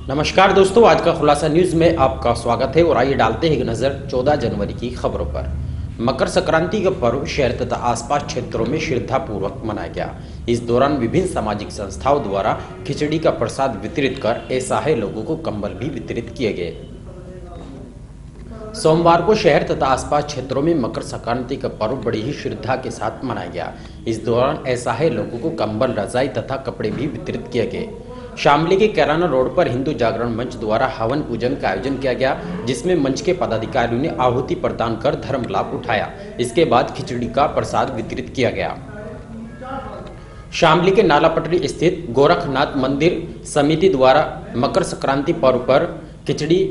नमस्कार दोस्तों, आज का खुलासा न्यूज में आपका स्वागत है और आइए डालते हैं एक नजर 14 जनवरी की खबरों पर। मकर संक्रांति का पर्व शहर तथा आसपास क्षेत्रों में श्रद्धापूर्वक मनाया गया। इस दौरान विभिन्न सामाजिक संस्थाओं द्वारा खिचड़ी का प्रसाद वितरित कर असहाय लोगों को कंबल भी वितरित किए गए। सोमवार को शहर तथा आसपास क्षेत्रों में मकर संक्रांति का पर्व बड़ी ही श्रद्धा के साथ मनाया गया। इस दौरान असहाय लोगों को कंबल, रजाई तथा कपड़े भी वितरित किए गए। शामली के कैराना रोड पर हिंदू जागरण मंच द्वारा हवन पूजन का आयोजन किया गया, जिसमें मंच के पदाधिकारियों ने आहुति प्रदान कर धर्म लाभ उठाया। इसके बाद खिचड़ी का प्रसाद वितरित किया गया। शामली के नालापटरी स्थित गोरखनाथ मंदिर समिति द्वारा मकर संक्रांति पर्व पर खिचड़ी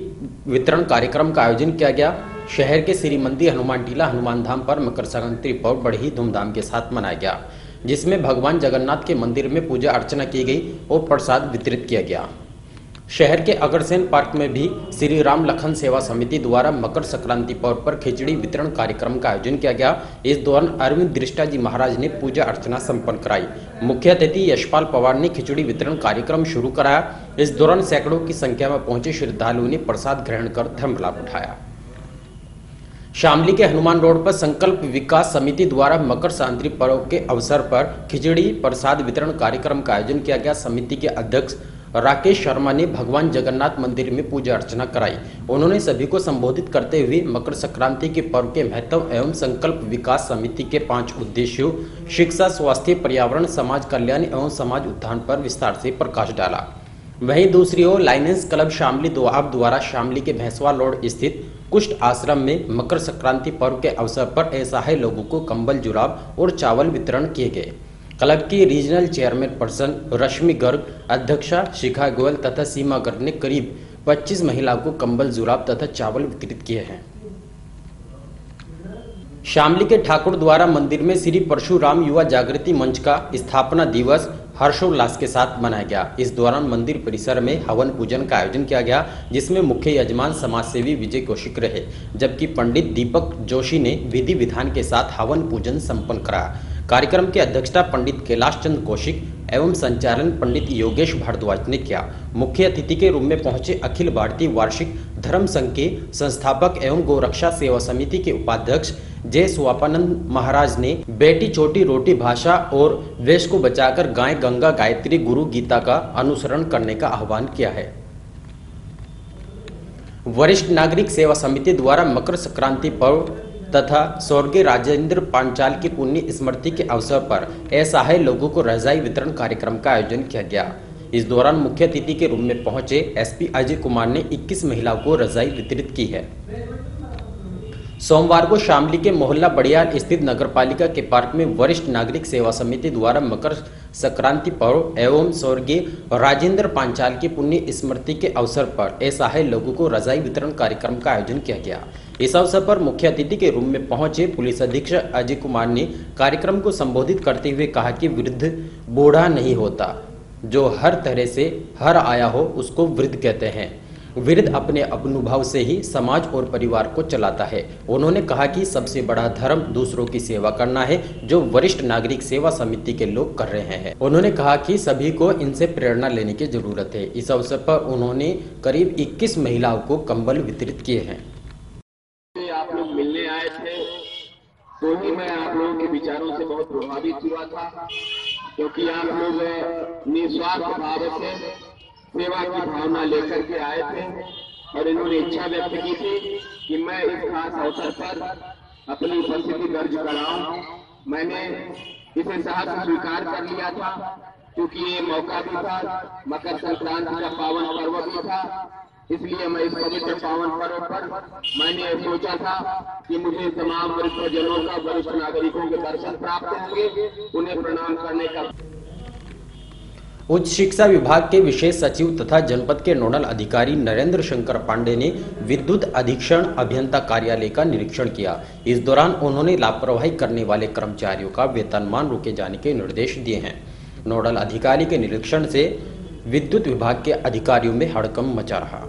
वितरण कार्यक्रम का आयोजन किया गया। शहर के श्री मंदिर हनुमान टीला हनुमान धाम पर मकर संक्रांति पर्व बड़ी ही धूमधाम के साथ मनाया गया, जिसमें भगवान जगन्नाथ के मंदिर में पूजा अर्चना की गई और प्रसाद वितरित किया गया। शहर के अग्रसेन पार्क में भी श्री राम लखन सेवा समिति द्वारा मकर संक्रांति पर्व पर खिचड़ी वितरण कार्यक्रम का आयोजन किया गया। इस दौरान अरविंद दृष्टा जी महाराज ने पूजा अर्चना संपन्न कराई। मुख्य अतिथि यशपाल पवार ने खिचड़ी वितरण कार्यक्रम शुरू कराया। इस दौरान सैकड़ों की संख्या में पहुंचे श्रद्धालुओं ने प्रसाद ग्रहण कर धर्म लाभ उठाया। शामली के हनुमान रोड पर संकल्प विकास समिति द्वारा मकर संक्रांति पर्व के अवसर पर खिचड़ी प्रसाद वितरण कार्यक्रम का आयोजन किया गया। समिति के अध्यक्ष राकेश शर्मा ने भगवान जगन्नाथ मंदिर में पूजा अर्चना कराई। उन्होंने सभी को संबोधित करते हुए मकर संक्रांति के पर्व के महत्व एवं संकल्प विकास समिति के 5 उद्देश्यों शिक्षा, स्वास्थ्य, पर्यावरण, समाज कल्याण एवं समाज उत्थान पर विस्तार से प्रकाश डाला। वहीं दूसरी ओर लायनेंस क्लब शामली द्वारा शामली के भैंसवा रोड स्थित कुष्ठ आश्रम में मकर संक्रांति पर्व के अवसर पर असहाय लोगों को कंबल, जुराब और चावल वितरण किए गए। क्लब की रीजनल चेयरमैन पर्सन रश्मि गर्ग, अध्यक्षा शिखा गोयल तथा सीमा गर्ग ने करीब 25 महिलाओं को कंबल, जुराब तथा चावल वितरित किए हैं। शामली के ठाकुर द्वारा मंदिर में श्री परशुराम युवा जागृति मंच का स्थापना दिवस हर्षोल्लास के साथ मनाया गया। इस दौरान मंदिर परिसर में हवन पूजन का आयोजन किया गया, जिसमें मुख्य यजमान समाजसेवी विजय कौशिक रहे, जबकि पंडित दीपक जोशी ने विधि विधान के साथ हवन पूजन संपन्न कराया। कार्यक्रम की अध्यक्षता पंडित कैलाश चंद्र कौशिक एवं संचालन पंडित योगेश भारद्वाज ने किया। मुख्य अतिथि के रूप में पहुंचे अखिल भारतीय वार्षिक धर्म संघ के संस्थापक एवं गौरक्षा सेवा समिति के उपाध्यक्ष जय स्वापानंद महाराज ने बेटी छोटी रोटी भाषा और वेश को बचाकर गाय गंगा गायत्री गुरु गीता का अनुसरण करने का आह्वान किया है। वरिष्ठ नागरिक सेवा समिति द्वारा मकर संक्रांति पर्व तथा स्वर्गीय राजेंद्र पांचाल की पुण्य स्मृति के अवसर पर असहाय लोगों को रजाई वितरण कार्यक्रम का आयोजन किया गया। इस दौरान मुख्य अतिथि के रूप में पहुंचे एसपी अजय कुमार ने 21 महिलाओं को रजाई वितरित की है। सोमवार को शामली के मोहल्ला बड़ियाल स्थित नगरपालिका के पार्क में वरिष्ठ नागरिक सेवा समिति द्वारा मकर संक्रांति पर्व एवं स्वर्गीय राजेंद्र पांचाल की पुण्य स्मृति के अवसर पर असहाय लोगों को रजाई वितरण कार्यक्रम का आयोजन किया गया। इस अवसर पर मुख्य अतिथि के रूप में पहुंचे पुलिस अधीक्षक अजय कुमार ने कार्यक्रम को संबोधित करते हुए कहा कि वृद्ध बूढ़ा नहीं होता, जो हर तरह से हर आया हो उसको वृद्ध कहते हैं। वृद्ध अपने अनुभव से ही समाज और परिवार को चलाता है। उन्होंने कहा कि सबसे बड़ा धर्म दूसरों की सेवा करना है, जो वरिष्ठ नागरिक सेवा समिति के लोग कर रहे हैं। उन्होंने कहा कि सभी को इनसे प्रेरणा लेने की जरूरत है। इस अवसर पर उन्होंने करीब 21 महिलाओं को कंबल वितरित किए हैं। आप लोग मिलने आए थे तो ही मैं आप लोगों के विचारों से बहुत प्रभावित हुआ था, क्योंकि आप लोग निस्वार्थ भाव से सेवा की भावना लेकर के आए थे और इन्होंने इच्छा व्यक्त की थी कि मैं इस खास अवसर पर अपनी उपस्थिति दर्ज कराऊं। मैंने इसे सहर्ष स्वीकार कर लिया था, क्योंकि ये मौका भी था, मकर संक्रांति का पावन पर्व भी था। इसलिए मैं इस पवित्र पावन पर्व पर मैंने ये सोचा था कि मुझे तमाम वृद्धजनों का, वरिष्ठ नागरिकों के दर्शन प्राप्त होंगे, उन्हें प्रणाम करने का। उच्च शिक्षा विभाग के विशेष सचिव तथा जनपद के नोडल अधिकारी नरेंद्र शंकर पांडे ने विद्युत अधीक्षण अभियंता कार्यालय का निरीक्षण किया। इस दौरान उन्होंने लापरवाही करने वाले कर्मचारियों का वेतनमान रोके जाने के निर्देश दिए हैं। नोडल अधिकारी के निरीक्षण से विद्युत विभाग के अधिकारियों में हड़कंप मचा रहा।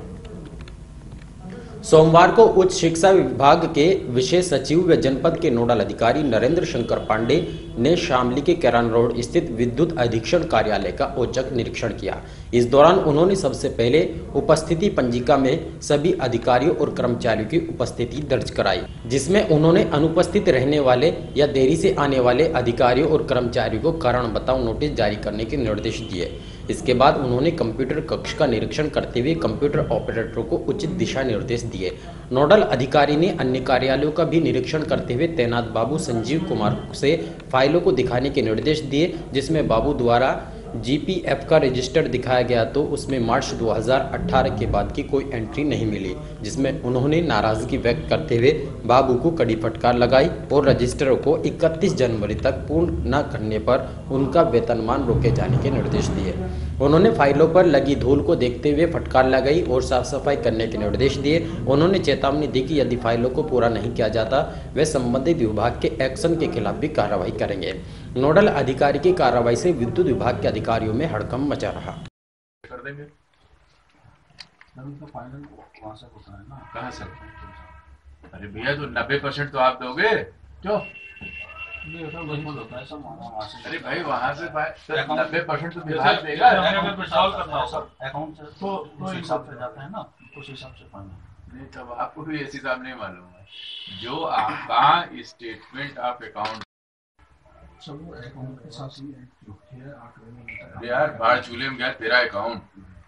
सोमवार को उच्च शिक्षा विभाग के विशेष सचिव व जनपद के नोडल अधिकारी नरेंद्र शंकर पांडे ने शामली के किरान रोड स्थित विद्युत अधीक्षण कार्यालय का औचक निरीक्षण किया। इस दौरान उन्होंने सबसे पहले उपस्थिति पंजिका में सभी अधिकारियों और कर्मचारियों की उपस्थिति दर्ज कराई, जिसमें उन्होंने अनुपस्थित रहने वाले या देरी से आने वाले अधिकारियों और कर्मचारियों को कारण बताओ नोटिस जारी करने के निर्देश दिए। इसके बाद उन्होंने कंप्यूटर कक्ष का निरीक्षण करते हुए कंप्यूटर ऑपरेटरों को उचित दिशा निर्देश दिए। नोडल अधिकारी ने अन्य कार्यालयों का भी निरीक्षण करते हुए तैनात बाबू संजीव कुमार से फाइलों को दिखाने के निर्देश दिए, जिसमें बाबू द्वारा जीपीएफ का रजिस्टर दिखाया गया तो उसमें मार्च 2018 के बाद की कोई एंट्री नहीं मिली, जिसमें उन्होंने नाराजगी व्यक्त करते हुए बाबू को कड़ी फटकार लगाई और रजिस्टर को 31 जनवरी तक पूर्ण न करने पर उनका वेतनमान रोके जाने के निर्देश दिए। उन्होंने फाइलों पर लगी धूल को देखते हुए फटकार लगाई और साफ सफाई करने के निर्देश दिए। उन्होंने चेतावनी दी कि यदि फाइलों को पूरा नहीं किया जाता वे संबंधित विभाग के एक्शन के खिलाफ भी कार्रवाई करेंगे। नोडल अधिकारी की कार्रवाई से विद्युत विभाग के अधिकारियों में हड़कंप मचा रहा। कर देंगे फाइनल वहाँ से होता है ना। कहाँ से? अरे भैया तो 90% तो आप दोगे क्यों? ये तो वही होता है सब वहाँ से। अरे भाई वहाँ से 90% तो विभाग देगा। सॉल्व करना है सर अकाउंट से तो उस हिसाब से जाते हैं ना, उस हिसाब से फाइनल। नहीं तब आपको भी ऐसी हिसाब नहीं मालूम है जो आपका स्टेटमेंट ऑफ अकाउंट सब अकाउंट के साथ ही यार बाहर चूल्हे में गया तेरा अकाउंट।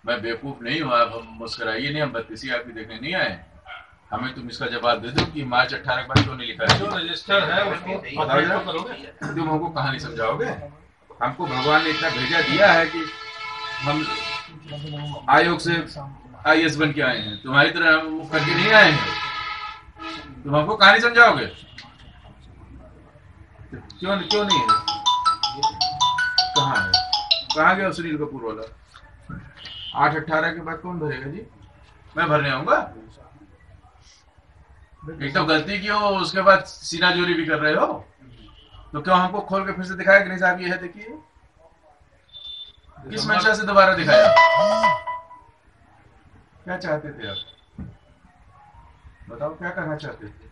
मैं बेवकूफ नहीं हूँ, आप मुस्कुराइए नहीं, हम बत्तीसी आपकी देखने नहीं आए। हमें तुम इसका जवाब दे दो कि मार्च 18 के बाद क्यों नहीं लिखा है। जो रजिस्टर है उसको बताओ करोगे, तुम हमको कहानी समझाओगे। हमको भगवान ने इतना भेजा दिया है कि हम आयोग से IAS बन के आए हैं, तुम्हारी तरह हम करके नहीं आए हैं। तुम हमको कहानी समझाओगे क्यों नहीं है? कहाँ है? कहाँ गया सुनील कपूर वाला? 8/18 के बाद कौन भरेगा जी? मैं भरने आऊंगा। एक तो गलती की हो, उसके बाद सीना जोरी भी कर रहे हो, तो क्यों हमको खोल के फिर से दिखाया कि नहीं साहब ये है देखिए? किस मंशा से दोबारा दिखाया? क्या चाहते थे आप? बताओ क्या करना चाहते थे?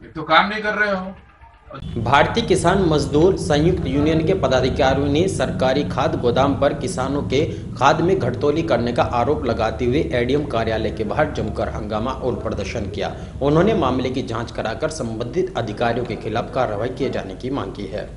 एक तो काम नहीं कर रहे हो। भारतीय किसान मजदूर संयुक्त यूनियन के पदाधिकारियों ने सरकारी खाद गोदाम पर किसानों के खाद में घटतौली करने का आरोप लगाते हुए एडीएम कार्यालय के बाहर जमकर हंगामा और प्रदर्शन किया। उन्होंने मामले की जांच कराकर संबंधित अधिकारियों के खिलाफ कार्रवाई किए जाने की मांग की है।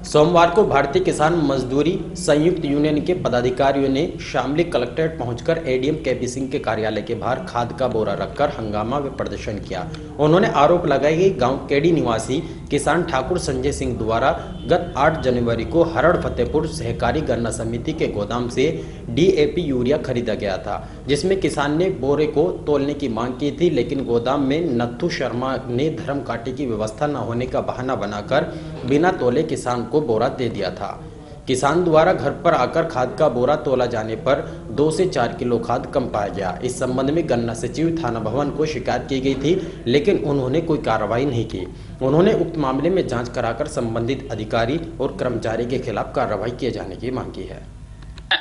सोमवार को भारतीय किसान मजदूरी संयुक्त यूनियन के पदाधिकारियों ने शामली कलेक्ट्रेट पहुंचकर एडीएम केपी सिंह के कार्यालय के बाहर खाद का बोरा रखकर हंगामा व प्रदर्शन किया। उन्होंने आरोप लगाया कि गांव केडी निवासी किसान ठाकुर संजय सिंह द्वारा गत 8 जनवरी को हरड़ फतेहपुर सहकारी गन्ना समिति के गोदाम से DAP यूरिया खरीदा गया था, जिसमें किसान ने बोरे को तोलने की मांग की थी, लेकिन गोदाम में नथु शर्मा ने धर्म काटे की व्यवस्था न होने का बहाना बनाकर बिना तोले किसान को बोरा दे दिया था। किसान द्वारा घर पर आकर खाद का बोरा तोला जाने पर 2 से 4 किलो खाद कम पाया गया। इस संबंध में गन्ना सचिव थाना भवन को शिकायत की गई थी, लेकिन उन्होंने कोई कार्रवाई नहीं की। उन्होंने उक्त मामले में जांच कराकर संबंधित अधिकारी और कर्मचारी के खिलाफ कार्रवाई किए जाने की मांग की है।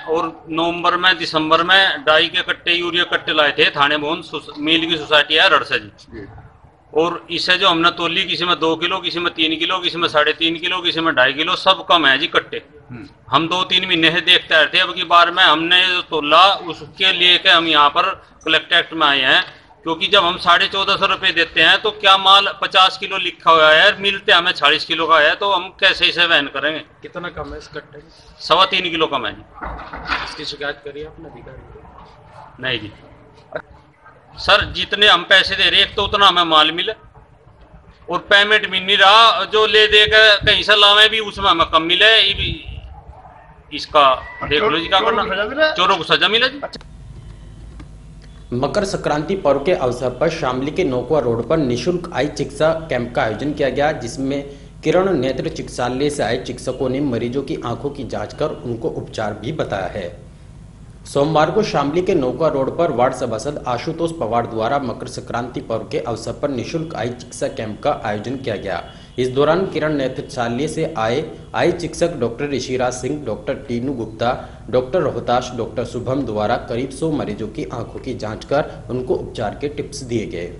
और नवंबर में दिसंबर में डाई के कट्टे यूरिया कट्टे लाए थे थाने भवन मिल की सोसाइटी है रड़सा जी, और इससे जो हमने तोली किसी में 2 किलो, किसी में 3 किलो, किसी में 3.5 किलो, किसी में 2.5 किलो, सब कम है जी कट्टे। हम 2-3 महीने से देखते रहे थे। अब की बार में हमने जो तोला उसके लिए के हम यहाँ पर कलेक्ट्रेट में आए हैं, क्योंकि जब हम 1450 रुपये देते हैं तो क्या माल 50 किलो लिखा हुआ है, मिलते हमें 40 किलो का है, तो हम कैसे इसे वहन करेंगे? कितना कम है इस कट्टे में? 3.25 किलो कम है जी। इसकी शिकायत करिए आपने अधिकारी को? नहीं जी सर, जितने हम पैसे दे रहे एक तो उतना हमें माल मिले और पेमेंट भी नहीं रहा, जो ले दे कर कहीं से लावे भी उसमें हमें कम मिले। इसका देख लो जी क्या करना, चोरों को सजा मिले जी। मकर संक्रांति पर्व के अवसर पर शामली के नौकुआ रोड पर निःशुल्क आई चिकित्सा कैंप का आयोजन किया गया, जिसमें किरण नेत्र चिकित्सालय से आए चिकित्सकों ने मरीजों की आंखों की जांच कर उनको उपचार भी बताया है। सोमवार को शामली के नौका रोड पर वार्ड सभासद आशुतोष पवार द्वारा मकर संक्रांति पर्व के अवसर पर निःशुल्क आई चिकित्सा कैंप का आयोजन किया गया। इस दौरान किरण नेत्रशाल्य से आए आई चिकित्सक doctor Rishiraj Singh, doctor Tinu Gupta, doctor Rohtash, doctor Shubham द्वारा करीब 100 मरीजों की आंखों की जांच कर उनको उपचार के टिप्स दिए गए।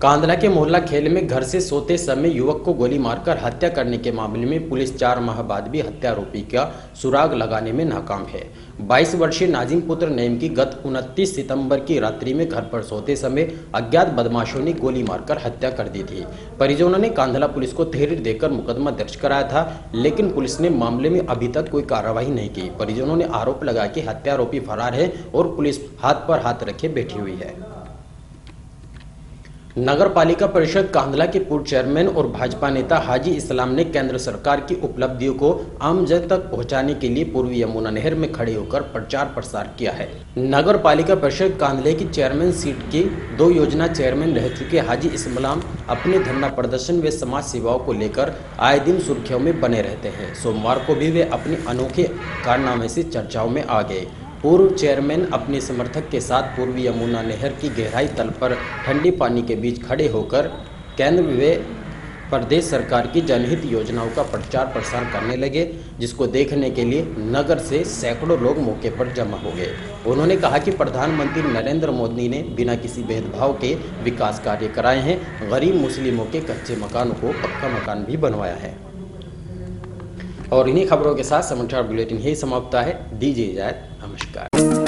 कांदला के मोहल्ला खेल में घर से सोते समय युवक को गोली मारकर हत्या करने के मामले में पुलिस 4 माह बाद भी हत्यारोपी का सुराग लगाने में नाकाम है। 22 वर्षीय नाजिम पुत्र नईम की गत 29 सितंबर की रात्रि में घर पर सोते समय अज्ञात बदमाशों ने गोली मारकर हत्या कर दी थी। परिजनों ने कांदला पुलिस को तहरीर देकर मुकदमा दर्ज कराया था, लेकिन पुलिस ने मामले में अभी तक कोई कार्रवाई नहीं की। परिजनों ने आरोप लगाया कि हत्यारोपी फरार है और पुलिस हाथ पर हाथ रखे बैठी हुई है। नगर पालिका परिषद कांदला के पूर्व चेयरमैन और भाजपा नेता हाजी इस्लाम ने केंद्र सरकार की उपलब्धियों को आम जन तक पहुंचाने के लिए पूर्वी यमुना नहर में खड़े होकर प्रचार प्रसार किया है। नगर पालिका परिषद कांदला की चेयरमैन सीट की 2 योजना चेयरमैन रह चुके हाजी इस्लाम अपने धरना प्रदर्शन व समाज सेवाओं को लेकर आए दिन सुर्खियों में बने रहते हैं। सोमवार को भी वे अपने अनोखे कारनामे से चर्चाओं में आ गए। पूर्व चेयरमैन अपने समर्थक के साथ पूर्वी यमुना नहर की गहराई तल पर ठंडे पानी के बीच खड़े होकर केंद्र व प्रदेश सरकार की जनहित योजनाओं का प्रचार प्रसार करने लगे, जिसको देखने के लिए नगर से सैकड़ों लोग मौके पर जमा हो गए। उन्होंने कहा कि प्रधानमंत्री नरेंद्र मोदी ने बिना किसी भेदभाव के विकास कार्य कराए हैं। गरीब मुस्लिमों के कच्चे मकानों को पक्का मकान भी बनवाया है। और इन्हीं खबरों के साथ समाचार बुलेटिन यही समाप्त है। दीजिए इजाजत, नमस्कार।